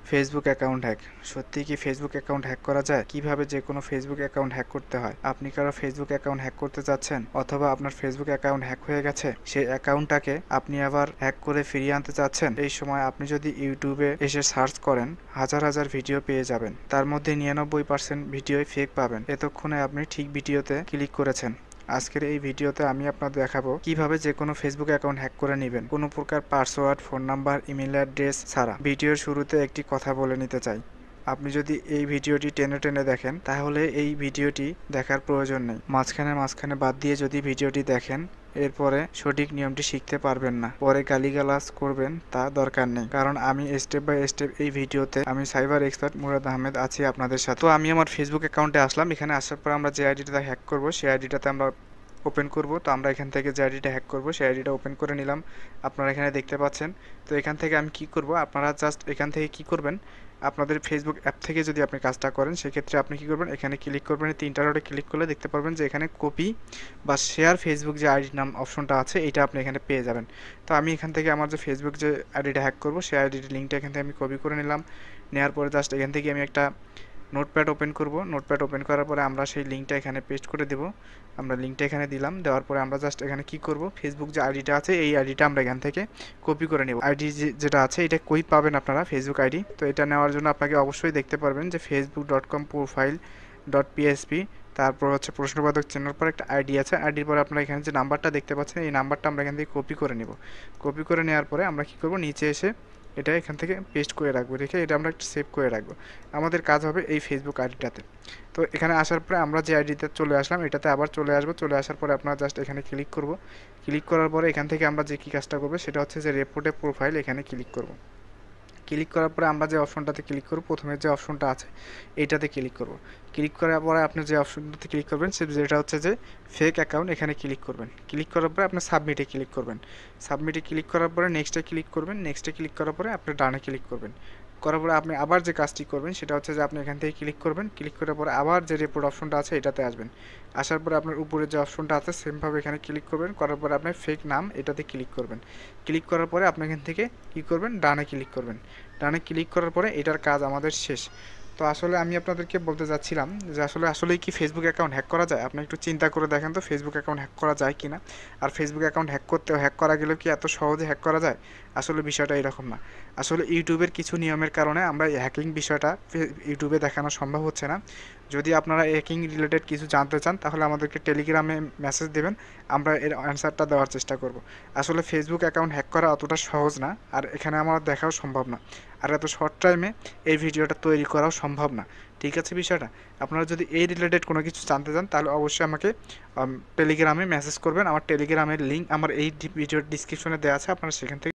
Facebook account hack. সত্যিই কি Facebook account hack করা যায়? কিভাবে যেকোনো ফেসবুক অ্যাকাউন্ট হ্যাক করতে হয়? আপনি কারো ফেসবুক অ্যাকাউন্ট হ্যাক করতে চাচ্ছেন, অথবা আপনার ফেসবুক অ্যাকাউন্ট হ্যাক হয়ে গেছে, সেই অ্যাকাউন্টটাকে আপনি আবার হ্যাক করে ফিরিয়ে আনতে চাচ্ছেন। এই সময় আপনি যদি ইউটিউবে এসে সার্চ করেন, হাজার হাজার ভিডিও পেয়ে যাবেন। তার মধ্যে 99% ভিডিওই ফেক পাবেন। এতক্ষণে আপনি ঠিক ভিডিওতে ক্লিক করেছেন। আজকের এই ভিডিওতে আমি আপনাদের দেখাবো কিভাবে যে কোনো ফেসবুক অ্যাকাউন্ট হ্যাক করে নেবেন কোনো প্রকার password, phone number, email address ছাড়া। ভিডিওর শুরুতে একটি কথা বলে নিতে চাই, আপনি যদি এই ভিডিওটি টেনে টেনে দেখেন তাহলে এই ভিডিওটি দেখার প্রয়োজন নেই। মাঝখানে বাদ দিয়ে যদি ভিডিওটি দেখেন, এরপরে সঠিক নিয়মটি শিখতে পারবেন না, পরে গালিগালাজ করবেন, তা দরকার নেই। কারণ আমি স্টেপ বাই স্টেপ এই ভিডিওতে আমি সাইবার এক্সপার্ট মুরাদ আহমেদ আছি আপনাদের সাথে। তো আমি আমার ফেসবুক অ্যাকাউন্টে আসলাম। এখানে আসার পর আমরা যে আইডিটা হ্যাক করব সেই আইডিটাতে আমরা ওপেন করব। তো আমরা এখান থেকে যে আইডিটা হ্যাক করব সেই আইডিটা ওপেন করে নিলাম। আপনারা এখানে দেখতে পাচ্ছেন। তো এখান থেকে আমি কি করব, আপনারা জাস্ট এখান থেকে কি করবেন, আপনাদের ফেসবুক অ্যাপ থেকে যদি আপনি কাজটা করেন সেক্ষেত্রে আপনি কি করবেন, এখানে ক্লিক করবেন। এই তিনটা ডটে ক্লিক করলে দেখতে পারবেন যে এখানে কপি বা শেয়ার ফেসবুক যে আইডি নাম অপশনটা আছে এটা আপনি এখানে পেয়ে যাবেন। তো আমি এখান থেকে আমার যে ফেসবুক যে আইডিটা হ্যাক করব সেই আইডির লিঙ্কটা এখান থেকে আমি কপি করে নিলাম। নেওয়ার পরে জাস্ট এখান থেকে আমি একটা নোটপ্যাড ওপেন করব। নোটপ্যাড ওপেন করার পরে আমরা সেই লিঙ্কটা এখানে পেস্ট করে দেব। আমরা লিঙ্কটা এখানে দিলাম। দেওয়ার পরে আমরা জাস্ট এখানে কি করব, ফেসবুক যে আইডিটা আছে এই আইডিটা আমরা এখান থেকে কপি করে নেব। আইডি যেটা আছে এটা কই পাবেন আপনারা, ফেসবুক আইডি। তো এটা নেওয়ার জন্য আপনাকে অবশ্যই দেখতে পারবেন যে facebook.com প্রোফাইল .php, তারপর হচ্ছে প্রশ্নবোধক চিহ্নের পর একটা আইডি আছে। আইডির পরে আপনারা এখানে যে নাম্বারটা দেখতে পাচ্ছেন এই নাম্বারটা আমরা এখান থেকে কপি করে নেব। কপি করে নেওয়ার পরে আমরা কি করব, নিচে এসে এটা এখান থেকে পেস্ট করে রাখবো, রেখে এটা আমরা একটু সেভ করে রাখবো। আমাদের কাজ হবে এই ফেসবুক আইডিটাতে। তো এখানে আসার পরে আমরা যে আইডিতে চলে আসলাম এটাতে আবার চলে আসবো। চলে আসার পরে আপনারা জাস্ট এখানে ক্লিক করব। ক্লিক করার পরে এখান থেকে আমরা যে কী কাজটা করবো সেটা হচ্ছে যে রিপোর্টে প্রোফাইল, এখানে ক্লিক করব। ক্লিক করার পরে আমরা যে অপশনটাতে ক্লিক করব, প্রথমে যে অপশনটা আছে এইটাতে ক্লিক করব। ক্লিক করার পরে আপনি যে অপশনটাতে ক্লিক করবেন যেটা হচ্ছে যে ফেক অ্যাকাউন্ট, এখানে ক্লিক করবেন। ক্লিক করার পরে আপনি সাবমিটে ক্লিক করবেন। সাবমিটে ক্লিক করার পরে নেক্সটে ক্লিক করবেন। নেক্সটে ক্লিক করার পরে আপনি ডানে ক্লিক করবেন। করার পরে আপনি আবার যে কাজটি করবেন সেটা হচ্ছে যে আপনি এখান থেকে ক্লিক করবেন। ক্লিক করার পরে আবার যে রিপোর্ট অপশনটা আছে এটাতে আসবেন। আসার পরে আপনার উপরে যে অপশনটা আছে সেমভাবে এখানে ক্লিক করবেন। করার পরে আপনি ফেক নাম এটাতে ক্লিক করবেন। ক্লিক করার পরে আপনি এখান থেকে কী করবেন, ডানে ক্লিক করবেন। ডানে ক্লিক করার পরে এটার কাজ আমাদের শেষ। তো আসলে আমি আপনাদেরকে বলতে চাচ্ছিলাম যে আসলেই কি ফেসবুক অ্যাকাউন্ট হ্যাক করা যায়? আপনি একটু চিন্তা করে দেখেন তো ফেসবুক অ্যাকাউন্ট হ্যাক করা যায় কি না। আর ফেসবুক অ্যাকাউন্ট হ্যাক করা গেলেও কি এত সহজে হ্যাক করা যায়? আসলে বিষয়টা এরকম না। আসলে ইউটিউবের কিছু নিয়মের কারণে আমরা এই হ্যাকিং বিষয়টা ইউটিউবে দেখানো সম্ভব হচ্ছে না। যদি আপনারা হ্যাকিং রিলেটেড কিছু জানতে চান তাহলে আমাদেরকে টেলিগ্রামে মেসেজ দেবেন, আমরা এর অ্যান্সারটা দেওয়ার চেষ্টা করব। আসলে ফেসবুক অ্যাকাউন্ট হ্যাক করা অতটা সহজ না, আর এখানে আমার দেখাও সম্ভব না, আর এত শর্ট টাইমে এই ভিডিওটা তৈরি করাও সম্ভব না। ঠিক আছে বিষয়টা? আপনারা যদি এই রিলেটেড কোনো কিছু জানতে চান তাহলে অবশ্যই আমাকে টেলিগ্রামে মেসেজ করবেন। আমার টেলিগ্রামের লিঙ্ক আমার এই ভিডিওর ডিসক্রিপশনে দেওয়া আছে, আপনারা সেখান থেকে